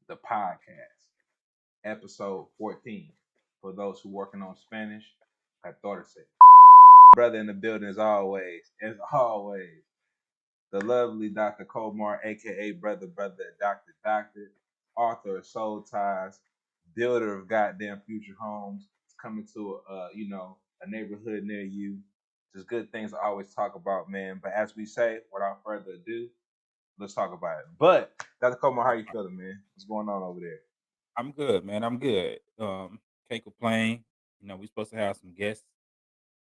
the podcast, episode 14. For those who working on Spanish, I thought it said brother in the building as always, the lovely Dr. COMARK, aka brother, doctor, author of Soul Ties, builder of goddamn future homes. It's coming to a neighborhood near you. Just good things I always talk about, man. But as we say, without further ado, let's talk about it. But Dr. COMARK, how you feeling, man? What's going on over there? I'm good, man. I'm good. Can't complain. We supposed to have some guests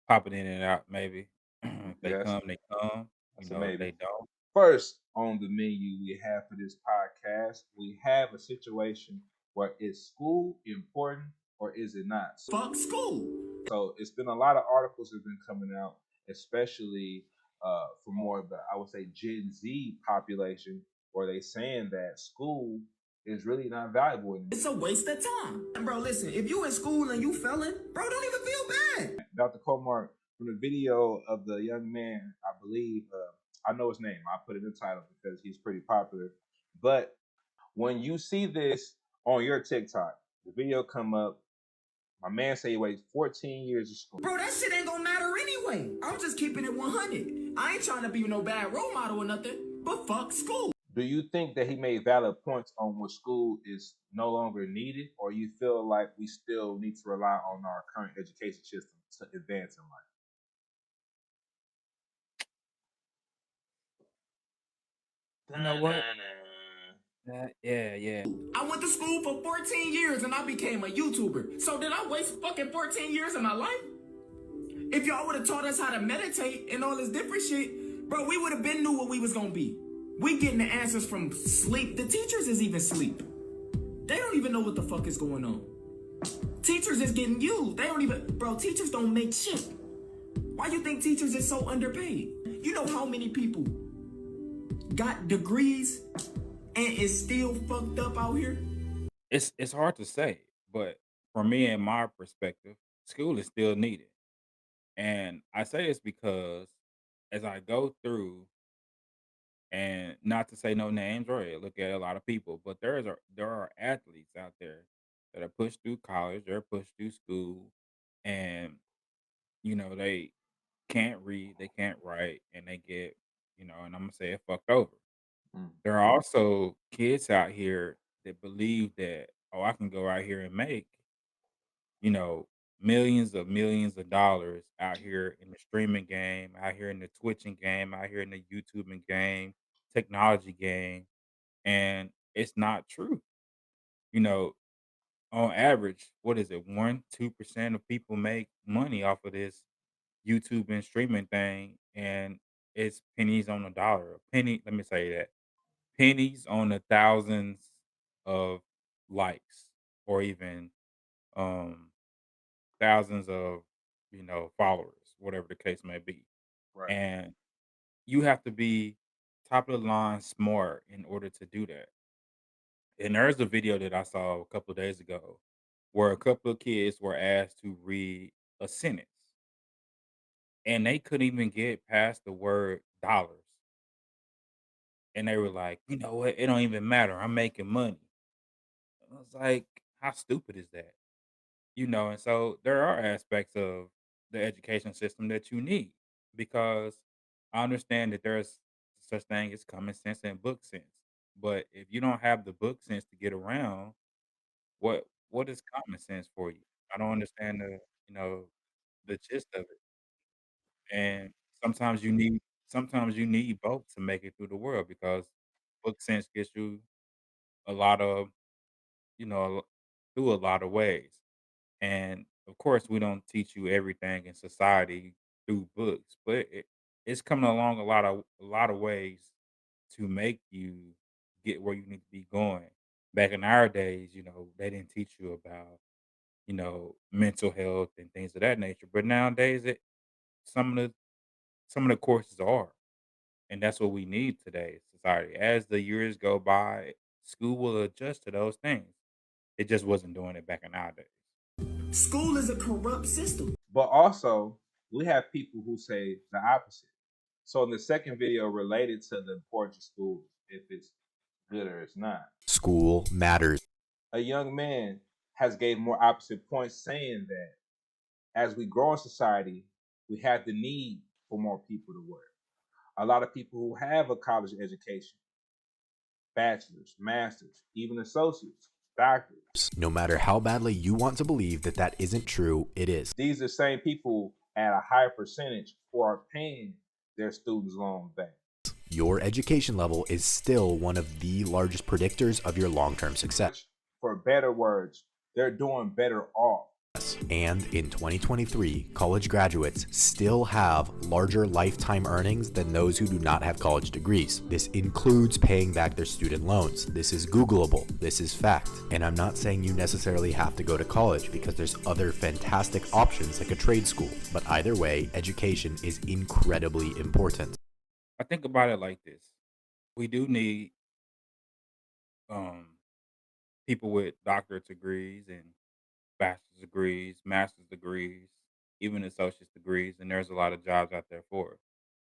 popping in and out, maybe. If they Yes, come, they come. that's a If maybe. they don't. First on the menu we have for this podcast, we have a situation where is school important or is it not? Fuck school. So it's been a lot of articles that have been coming out, especially for more of the, I would say, Gen Z population, where they saying that school is really not valuable anymore. It's a waste of time. And bro, listen, if you in school and you failing, bro, don't even feel bad. Dr. COMARK, from the video of the young man, I believe, I know his name. I put it in the title because he's pretty popular. But when you see this on your TikTok, the video come up, my man say he waits 14 years of school. Bro, that shit ain't gonna matter anyway. I'm just keeping it 100. I ain't trying to be no bad role model or nothing, but fuck school. Do you think that he made valid points on what school is no longer needed, or you feel like we still need to rely on our current education system to advance in life? You know what? Yeah. I went to school for 14 years and I became a YouTuber. So did I waste fucking 14 years of my life? If y'all would have taught us how to meditate and all this different shit, bro, we would have been knew what we was gonna be. We getting the answers from sleep. The teachers is even sleep. They don't even know what the fuck is going on. Teachers is getting used. They don't even, bro, teachers don't make shit. Why you think teachers is so underpaid? You know how many people got degrees and is still fucked up out here? It's hard to say, but for me and my perspective, school is still needed. And I say this because as I go through, and not to say no names or look at a lot of people, but there are athletes out there that are pushed through college, they're pushed through school, and they can't read, they can't write, and they get, and I'm gonna say it fucked over. Mm. There are also kids out here that believe that, oh, I can go out here and make, you know, millions of dollars out here in the streaming game, out here in the twitching game, out here in the YouTubing game, technology game, and it's not true. You know, on average, what is it? 1-2% of people make money off of this YouTube and streaming thing, and it's pennies on a dollar. A penny, let me say that. Pennies on the thousands of likes or even um thousands of followers, whatever the case may be. Right. And you have to be top of the line smart in order to do that. And there's a video that I saw a couple of days ago where a couple of kids were asked to read a sentence and they couldn't even get past the word dollars. And they were like, you know what? It don't even matter. I'm making money. I was like, how stupid is that? And so there are aspects of the education system that you need because I understand that there's such thing as common sense and book sense. But if you don't have the book sense to get around, what is common sense for you? I don't understand the gist of it. And sometimes you need both to make it through the world because book sense gets you a lot of, through a lot of ways. And of course, we don't teach you everything in society through books, but it's coming along a lot of ways to make you get where you need to be going. Back in our days, they didn't teach you about mental health and things of that nature. But nowadays, some of the some of the courses are, and that's what we need today, society. As the years go by, school will adjust to those things. It just wasn't doing it back in our days. School is a corrupt system. But also, we have people who say the opposite. So in the second video related to the importance of schools, if it's good or it's not. School matters. A young man has gave more opposite points saying that as we grow in society, we have the need for more people to work. A lot of people who have a college education, bachelor's, master's, even associates, doctors. No matter how badly you want to believe that that isn't true, it is. These are the same people at a higher percentage who are paying their students' loans back. Your education level is still one of the largest predictors of your long-term success. For better words, they're doing better off. And in 2023, college graduates still have larger lifetime earnings than those who do not have college degrees. This includes paying back their student loans. This is Googleable. This is fact. And I'm not saying you necessarily have to go to college because there's other fantastic options like a trade school. But either way, education is incredibly important. I think about it like this: we do need um people with doctorate degrees and bachelor's degrees, master's degrees, even associate's degrees, and there's a lot of jobs out there for it.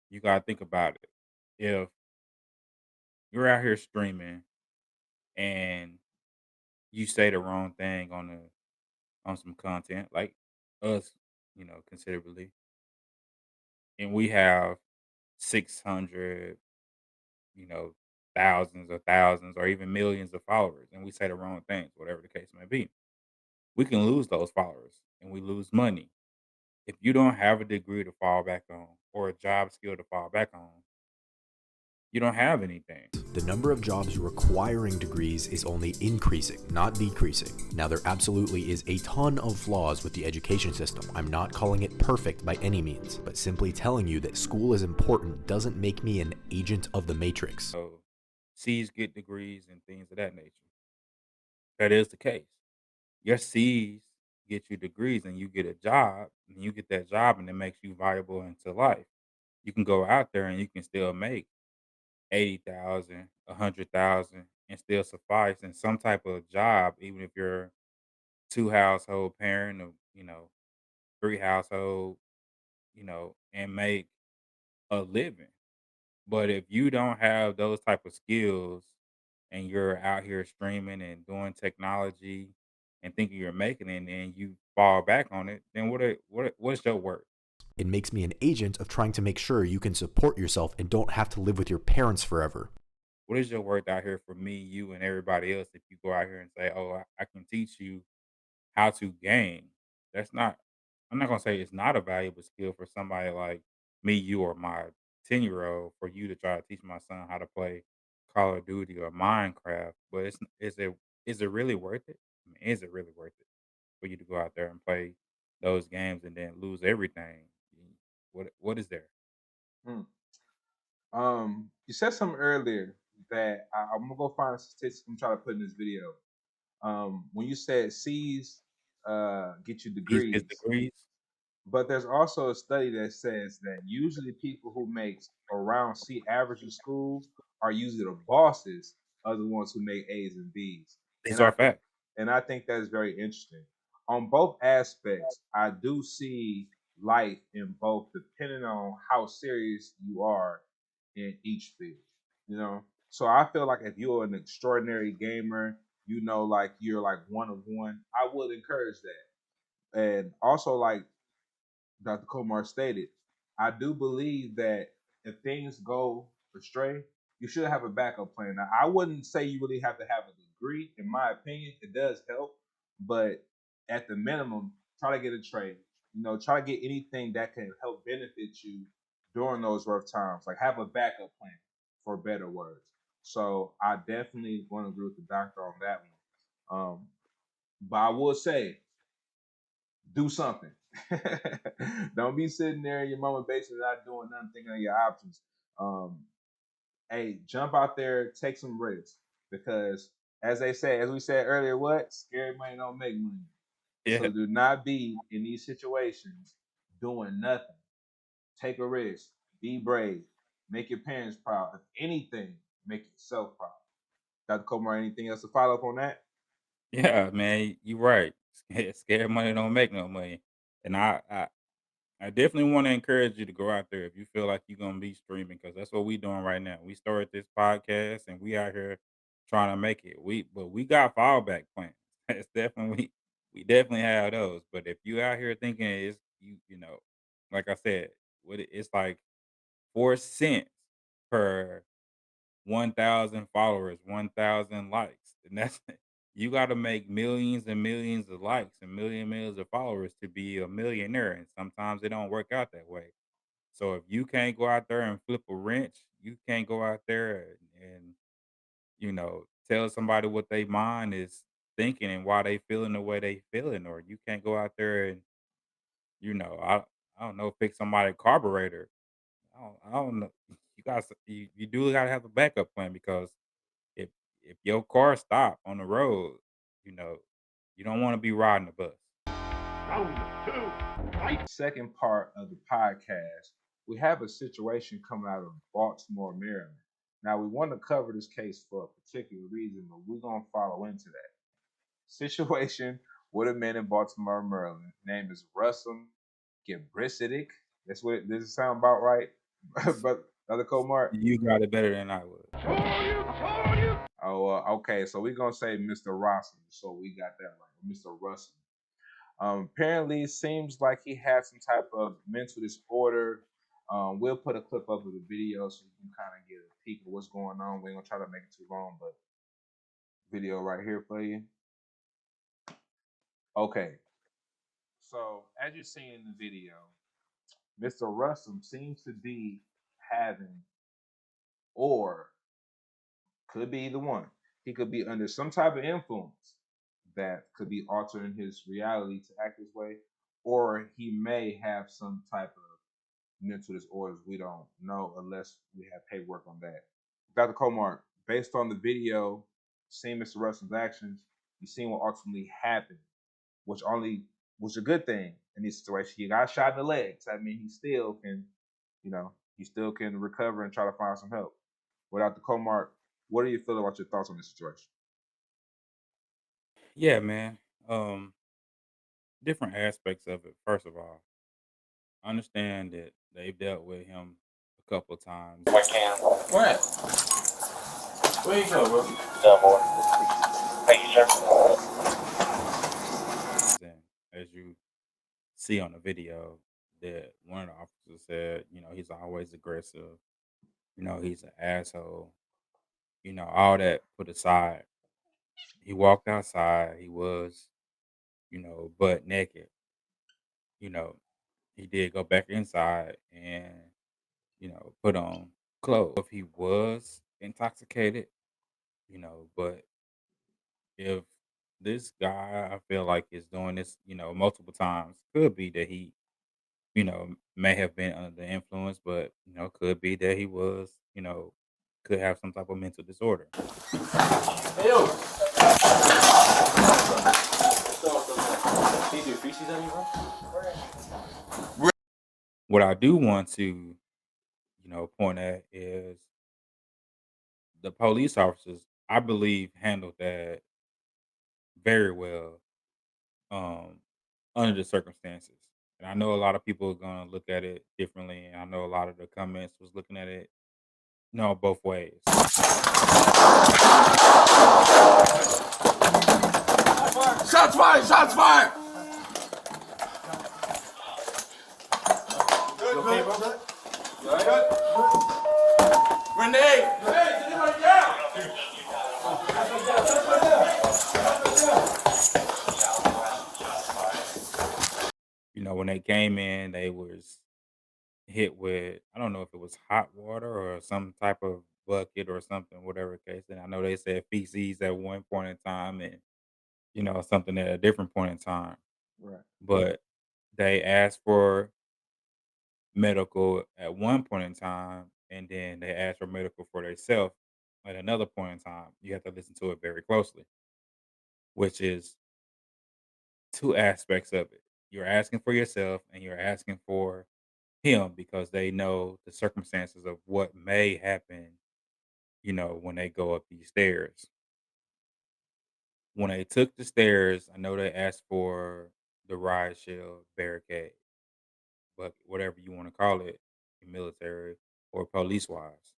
You gotta think about it. If you're out here streaming and you say the wrong thing on some content, like us, considerably, and we have 600, you know, thousands or even millions of followers, and we say the wrong things, whatever the case may be, we can lose those followers and we lose money. If you don't have a degree to fall back on or a job skill to fall back on, you don't have anything. The number of jobs requiring degrees is only increasing, not decreasing. Now, there absolutely is a ton of flaws with the education system. I'm not calling it perfect by any means, but simply telling you that school is important doesn't make me an agent of the matrix. So C's get degrees and things of that nature. That is the case. Your C's get you degrees and you get a job and you get that job and it makes you viable into life. You can go out there and you can still make 80,000, 100,000 and still suffice in some type of job, even if you're two household parent or, three household, and make a living. But if you don't have those type of skills and you're out here streaming and doing technology and thinking you're making it and you fall back on it, then what's your worth? It makes me an agent of trying to make sure you can support yourself and don't have to live with your parents forever. What is your worth out here for me, you, and everybody else if you go out here and say, "Oh, I can teach you how to game"? That's not. I'm not gonna say it's not a valuable skill for somebody like me, you, or my 10-year-old for you to try to teach my son how to play Call of Duty or Minecraft. But is it really worth it? I mean, is it really worth it for you to go out there and play those games and then lose everything? What is there? Hmm. You said something earlier that I'm gonna go find a statistic I'm trying to put in this video. When you said C's get you These his degrees, degrees. but there's also a study that says that usually people who make around C average in school are usually the bosses of the ones who make A's and B's. These And I are think facts. that's very interesting. On both aspects, I do see life in both depending on how serious you are in each field. You know? So I feel like if you're an extraordinary gamer, like you're like one of one, I would encourage that. And also like Dr. Komar stated, I do believe that if things go astray, you should have a backup plan. Now, I wouldn't say you really have to have a degree. In my opinion, it does help, but at the minimum, try to get a trade. Try to get anything that can help benefit you during those rough times. Like have a backup plan, for better words. So I definitely want to agree with the doctor on that one. But I will say, do something. Don't be sitting there in your mama basement not doing nothing, thinking of your options. Um, hey, jump out there, take some risks because, as we said earlier, what scary money don't make money. Yeah. So do not be in these situations doing nothing. Take a risk. Be brave. Make your parents proud. If anything, make yourself proud. Dr. Komar, anything else to follow up on that? Yeah, man, you right. Scared money don't make no money. And I definitely want to encourage you to go out there if you feel like you're gonna be streaming because that's what we doing right now. We started this podcast and we out here trying to make it. We got fallback plans. It's definitely we definitely have those. But if you out here thinking it's you know, like I said, it's like 4 cents per 1,000 followers, 1,000 likes, and that's you got to make millions and millions of likes and millions of followers to be a millionaire, and sometimes it don't work out that way. So if you can't go out there and flip a wrench, you can't go out there and tell somebody what they mind is thinking and why they feeling the way they feeling, or you can't go out there and you know, I I don't know, fix somebody's carburetor. I don't know. You do gotta have a backup plan because if if your car stop on the road, you know, you don't want to be riding the bus. Second part of the podcast, we have a situation coming out of Baltimore, Maryland. Now, we want to cover this case for a particular reason, but we're going to follow into that. Situation with a man in Baltimore, Maryland. Name is Russell Gebrisidik. That's what does it sound about right? But Brother COMARK? You got it better than I would. Oh, okay. So we're going to say Mr. Russell. So we got that right. Mr. Russell. Apparently, it seems like he had some type of mental disorder. We'll put a clip up of the video so you can kind of get a peek of what's going on. We ain't gonna try to make it too long, but video right here for you. Okay. So as you're seeing in the video, Mr. Russell seems to be having, or could be either one. He could be under some type of influence that could be altering his reality to act this way, or he may have some type of mental disorders. We don't know unless we have paperwork on that. Dr. COMARK, based on the video, seeing Mr. Russell's actions, you've seen what ultimately happened, which was a good thing in this situation. He got shot in the legs. I mean, he still can recover and try to find some help. But Dr. COMARK, what do you feel about your thoughts on this situation? Yeah, man. Different aspects of it. First of all, I understand that they've dealt with him a couple of times. Where at? Where you go, bro? And as you see on the video, that one of the officers said, he's always aggressive. He's an asshole. All that put aside, he walked outside. He was, butt naked. You know, he did go back inside and, put on clothes. If he was intoxicated, but if this guy, I feel like, is doing this, multiple times, could be that he, may have been under the influence, but, could be that he was, could have some type of mental disorder. Hey, yo. Can you do feces on me, bro? What I do want to, point at is the police officers, I believe, handled that very well, um, under the circumstances. And I know a lot of people are gonna look at it differently, and I know a lot of the comments was looking at it, both ways. Shots fired! Shots fired! You okay, bro? You alright? Renee! Hey, anybody down? When they came in, they was hit with, I don't know if it was hot water or some type of bucket or something, whatever the case. And I know they said feces at one point in time and, something at a different point in time. Right. But they asked for medical at one point in time, and then they asked for medical for themselves at another point in time. You have to listen to it very closely, which is two aspects of it. You're asking for yourself and you're asking for him because they know the circumstances of what may happen, when they go up these stairs. When they took the stairs, I know they asked for the ride shield barricade, but whatever you want to call it, military or police wise.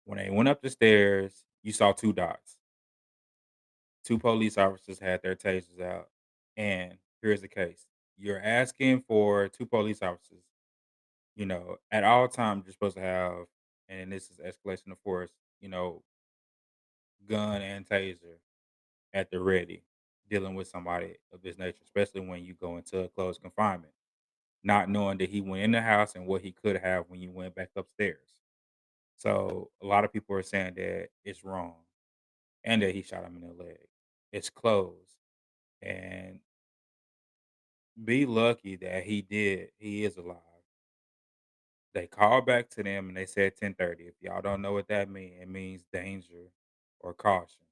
When they went up the stairs, You saw 2 dots. 2 police officers had their tasers out, and here's the case. You're asking for 2 police officers, at all times you're supposed to have, and this is escalation of force, gun and taser at the ready, dealing with somebody of this nature, especially when you go into a closed confinement, not knowing that he went in the house and what he could have when you went back upstairs. So a lot of people are saying that it's wrong and that he shot him in the leg. It's closed. And be lucky that he is alive. They called back to them and they said 10:30. If y'all don't know what that means, it means danger or caution,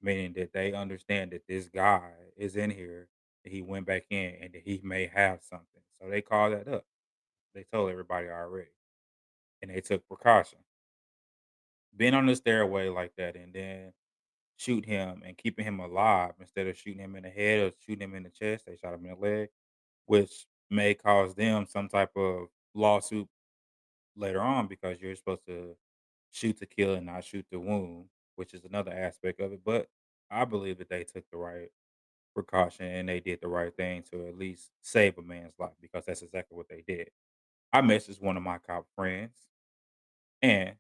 meaning that they understand that this guy is in here, that he went back in, and that he may have something. So they called that up. They told everybody already, and they took precaution. Being on the stairway like that, and then shoot him and keeping him alive instead of shooting him in the head or shooting him in the chest. They shot him in the leg, which may cause them some type of lawsuit later on because you're supposed to shoot to kill and not shoot to wound, which is another aspect of it. But I believe that they took the right precaution and they did the right thing to at least save a man's life because that's exactly what they did. I messaged one of my cop friends, and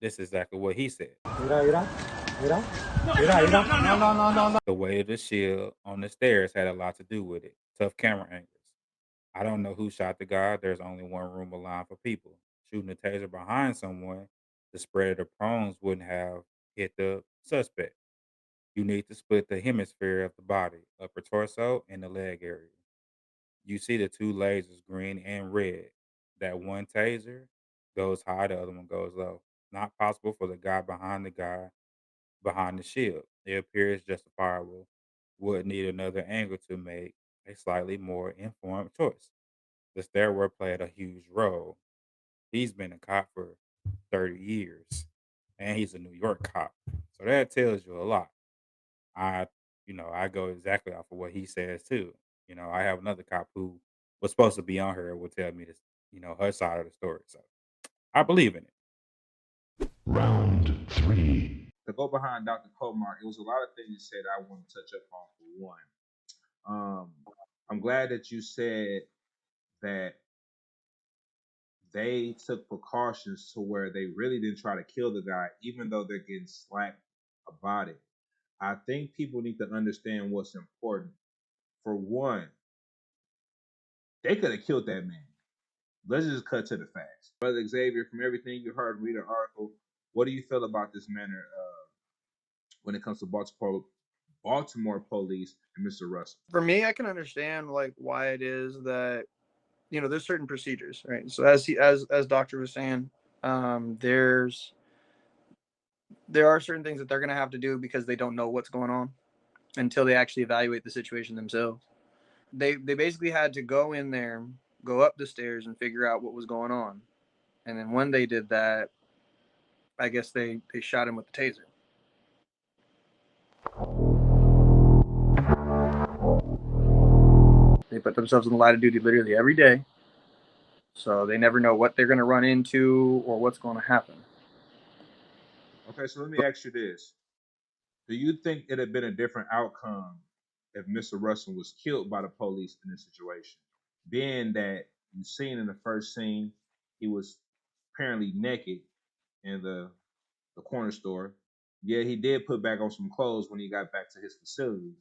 this is exactly what he said. The weight of the shield on the stairs had a lot to do with it. Tough camera angles. I don't know who shot the guy. There's only one room aligned for people. Shooting a taser behind someone, the spread of the prongs wouldn't have hit the suspect. You need to split the hemisphere of the body, upper torso and the leg area. You see the 2 lasers, green and red. That one taser goes high, the other one goes low. Not possible for the guy behind the shield. It appears justifiable. Would need another angle to make a slightly more informed choice. The stairwell played a huge role. He's been a cop for 30 years and he's a New York cop. So that tells you a lot. I, I go exactly off of what he says too. I have another cop who was supposed to be on here and would tell me this, her side of the story. So I believe in it. Round 3. To go behind Dr. Comark, it was a lot of things you said I want to touch up on for one. I'm glad that you said that they took precautions to where they really didn't try to kill the guy, even though they're getting slapped about it. I think people need to understand what's important. For one, they could have killed that man. Let's just cut to the facts. Brother Xavier, from everything you heard, read an article. What do you feel about this manner when it comes to Baltimore police and Mr. Russell? For me, I can understand like why it is that there's certain procedures, right? So as Doctor was saying, there are certain things that they're gonna have to do because they don't know what's going on until they actually evaluate the situation themselves. They basically had to go in there, go up the stairs, and figure out what was going on. And then when they did that, I guess they shot him with the taser. They put themselves in the line of duty literally every day, so they never know what they're going to run into or what's going to happen. Okay, so let me ask you this. Do you think it'd have been a different outcome if Mr. Russell was killed by the police in this situation? Being that you've seen in the first scene, he was apparently naked in the corner store. Yeah, he did put back on some clothes when he got back to his facility.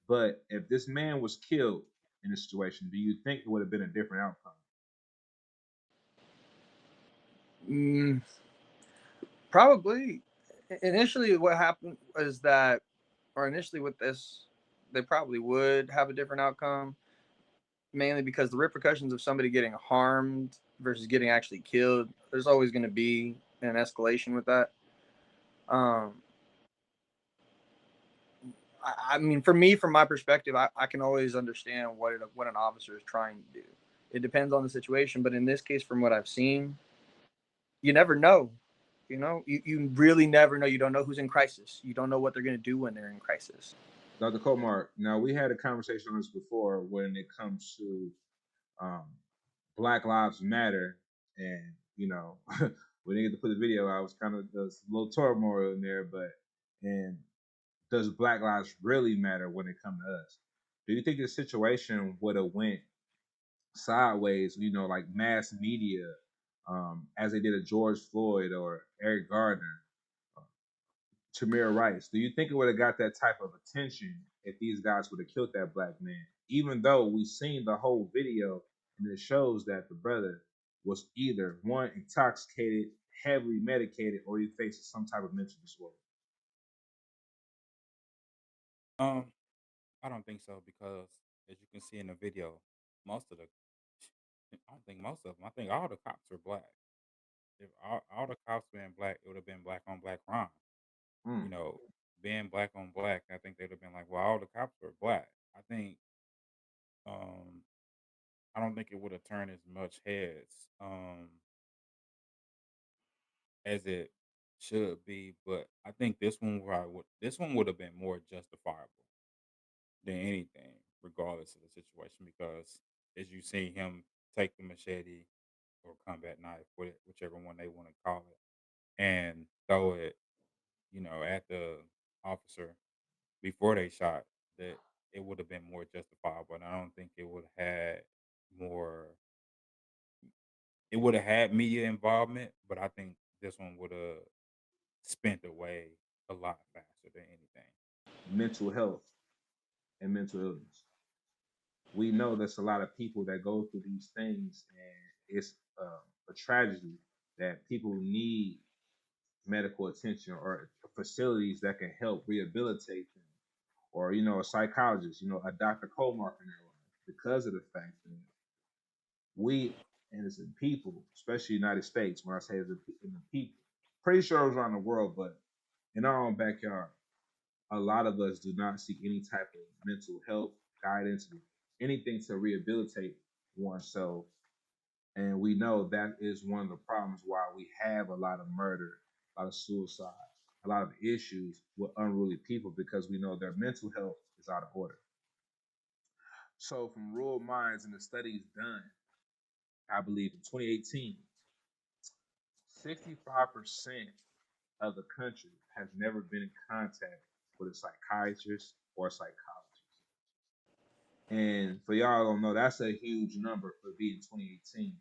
But if this man was killed in this situation, do you think it would have been a different outcome? Probably. Initially, what happened is that, or initially with this, they probably would have a different outcome, mainly because the repercussions of somebody getting harmed versus getting actually killed, there's always going to be an escalation with that. I mean, for me, from my perspective, I can always understand what an officer is trying to do. It depends on the situation, but in this case, from what I've seen, you never know. You really never know. You don't know who's in crisis. You don't know what they're going to do when they're in crisis. Dr. Comark, now we had a conversation on this before when it comes to Black Lives Matter and, we didn't get to put the video out. It was kind of there's a little turmoil in there, but and does Black lives really matter when it comes to us? Do you think the situation would have went sideways? Like mass media, as they did a George Floyd or Eric Gardner, Tamir Rice. Do you think it would have got that type of attention if these guys would have killed that black man? Even though we've seen the whole video and it shows that the brother was either one intoxicated, heavily medicated, or he faces some type of mental disorder. I don't think so because, as you can see in the video, most of the I don't think most of them. I think all the cops are black. If all the cops been black, it would have been black on black crime. You Mm. know, being black on black, I think they'd have been like, well, all the cops are black. Um, I don't think it would have turned as much heads as it should be, but I think this one would have been more justifiable than anything, regardless of the situation, because as you see him take the machete or combat knife, whichever one they want to call it, and throw it, at the officer before they shot, that it would have been more justifiable. And I don't think more it would have had media involvement, but I think this one would have spent away a lot faster than anything. Mental health and mental illness. We know there's a lot of people that go through these things, and it's a tragedy that people need medical attention or facilities that can help rehabilitate them, or a psychologist, a DR.COMARK in their life, because of the fact that we as a people, especially United States, when I say as in the people, pretty sure it was around the world, but in our own backyard, a lot of us do not seek any type of mental health guidance, anything to rehabilitate oneself. And we know that is one of the problems why we have a lot of murder, a lot of suicide, a lot of issues with unruly people, because we know their mental health is out of order. So, from Rural Minds and the studies done, I believe in 2018, 65% of the country has never been in contact with a psychiatrist or a psychologist. And for y'all don't know, that's a huge number for being 2018.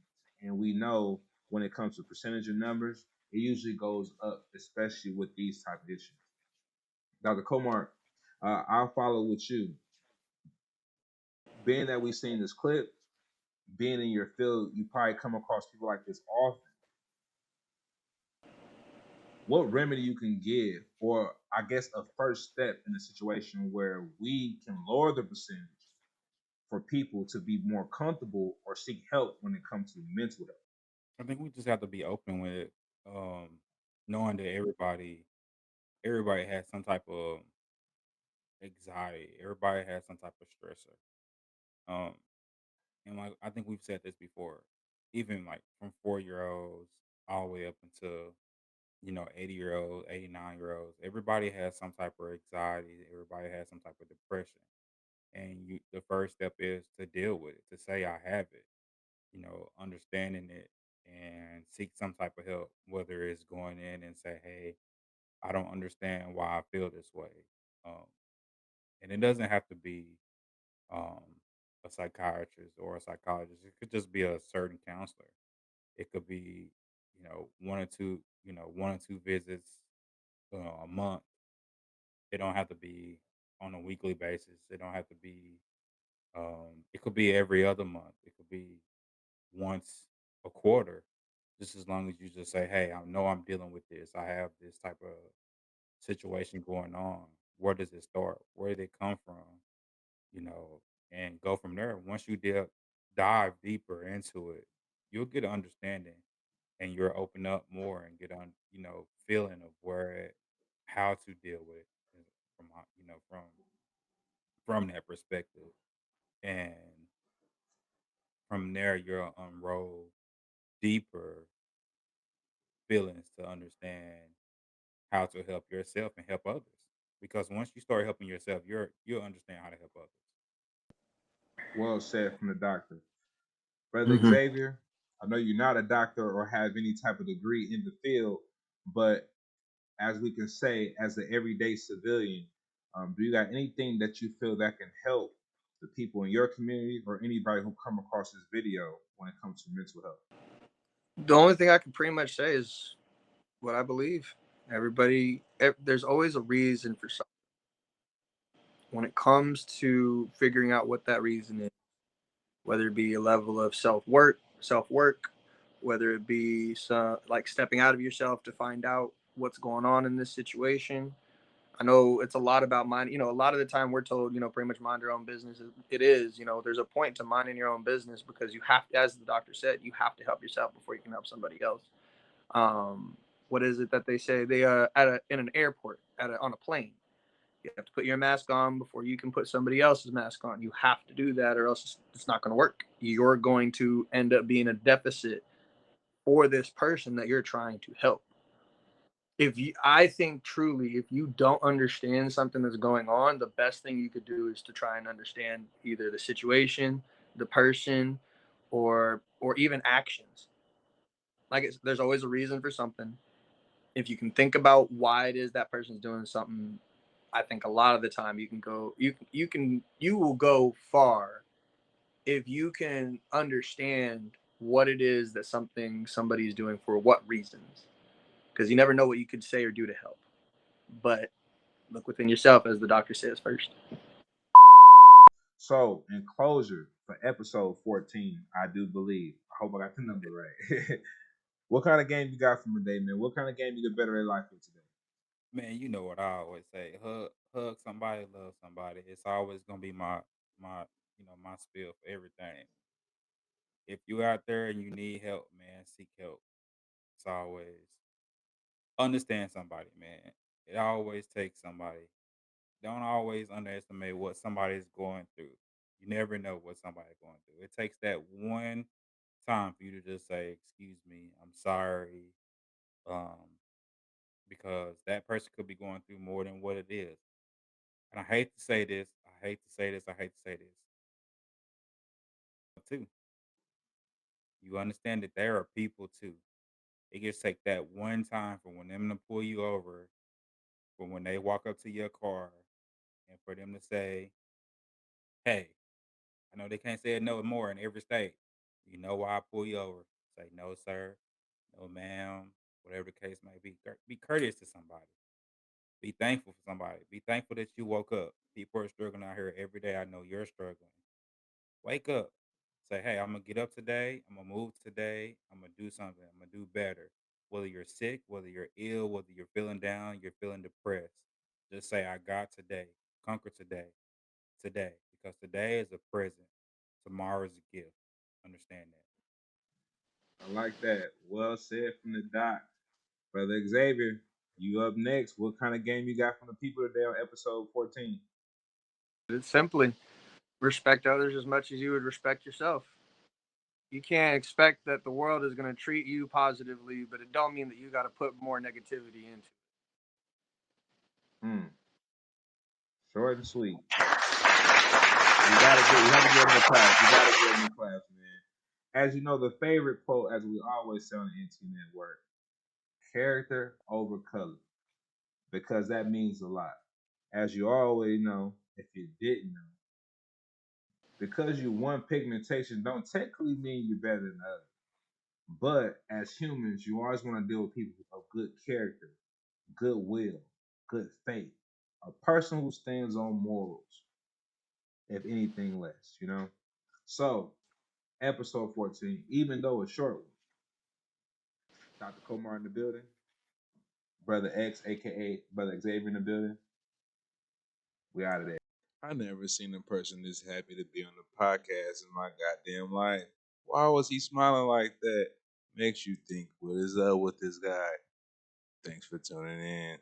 And we know when it comes to percentage of numbers, it usually goes up, especially with these type of issues. Dr. Comark, I'll follow with you. Being that we've seen this clip, being in your field, you probably come across people like this often. What remedy you can give, or I guess a first step in a situation where we can lower the percentage for people to be more comfortable or seek help when it comes to mental health? I think we just have to be open with it, knowing that everybody has some type of anxiety, everybody has some type of stressor. Um, and like I think we've said this before, even like from 4 year olds all the way up until 80-year-olds, 89-year-olds, everybody has some type of anxiety, everybody has some type of depression. And the first step is to deal with it, to say I have it, understanding it and seek some type of help, whether it's going in and say, hey, I don't understand why I feel this way. Um, and it doesn't have to be um, a psychiatrist or a psychologist. It could just be a certain counselor. It could be, one or two visits a month. It don't have to be on a weekly basis. It don't have to be. It could be every other month. It could be once a quarter. Just as long as you just say, "Hey, I know I'm dealing with this. I have this type of situation going on. Where does it start? Where did it come from?" You know, and go from there. Once you dive deeper into it, you'll get an understanding, and you'll open up more and get on, feeling of how to deal with it from, from that perspective, and from there you'll unroll deeper feelings to understand how to help yourself and help others. Because once you start helping yourself, you'll understand how to help others. Well said from the doctor. Brother Mhm. Xavier, I know you're not a doctor or have any type of degree in the field, but as we can say, as an everyday civilian, do you got anything that you feel that can help the people in your community or anybody who come across this video when it comes to mental health? The only thing I can pretty much say is what I believe. There's always a reason for something. When it comes to figuring out what that reason is, whether it be a level of self-work, whether it be like stepping out of yourself to find out what's going on in this situation. I know it's a lot about mind. A lot of the time we're told, pretty much mind your own business. It is, there's a point to minding your own business because you have, as the doctor said, you have to help yourself before you can help somebody else. What is it that they say? They in an airport, on a plane, you have to put your mask on before you can put somebody else's mask on. You have to do that, or else it's not going to work. You're going to end up being a deficit for this person that you're trying to help. I think truly, if you don't understand something that's going on, the best thing you could do is to try and understand either the situation, the person, or even actions. There's always a reason for something. If you can think about why it is that person's doing something, I think a lot of the time you will go far if you can understand what it is that somebody's doing for what reasons. Because you never know what you could say or do to help. But look within yourself, as the doctor says first. So, in closure for episode 14, I do believe, I hope I got the number right. What kind of game you got from today, man? What kind of game you get better at life with today? Man, you know what I always say: hug somebody, love somebody. It's always gonna be my my spiel for everything. If you out there and you need help, man, seek help. It's always understand somebody, man. It always takes somebody. Don't always underestimate what somebody's going through. You never know what somebody's going through. It takes that one time for you to just say, "Excuse me, I'm sorry," um, because that person could be going through more than what it is. And I hate to say this. I hate to say this. I hate to say this too. You understand that there are people too. It just take that one time for when them to pull you over, for when they walk up to your car, and for them to say, "Hey, I know they can't say it no more in every state. You know why I pull you over? Say no, sir, no, ma'am, whatever the case may be. Be courteous to somebody. Be thankful for somebody. Be thankful that you woke up. People are struggling out here every day. I know you're struggling. Wake up. Say, hey, I'm gonna get up today. I'm gonna move today. I'm gonna do something. I'm gonna do better. Whether you're sick, whether you're ill, whether you're feeling down, you're feeling depressed. Just say, I got today. Conquer today, because today is a present. Tomorrow is a gift. Understand that. I like that. Well said from the doc. Brother Xavier, you up next. What kind of game you got from the people today on episode 14? It's simply respect others as much as you would respect yourself. You can't expect that the world is going to treat you positively, but it don't mean that you got to put more negativity into it. Short and sweet. You have to give him a class. You gotta give him a class, man. As you know, the favorite quote, as we always say on the NT Network, character over color. Because that means a lot. As you always know, if you didn't know, because you one pigmentation don't technically mean you're better than others. But as humans, you always want to deal with people of good character, goodwill, good faith, a person who stands on morals, if anything less. So, episode 14, even though it's short one, Dr. Comar in the building, Brother X, aka Brother Xavier in the building. We out of there. I never seen a person this happy to be on the podcast in my goddamn life. Why was he smiling like that? Makes you think, what is up with this guy? Thanks for tuning in.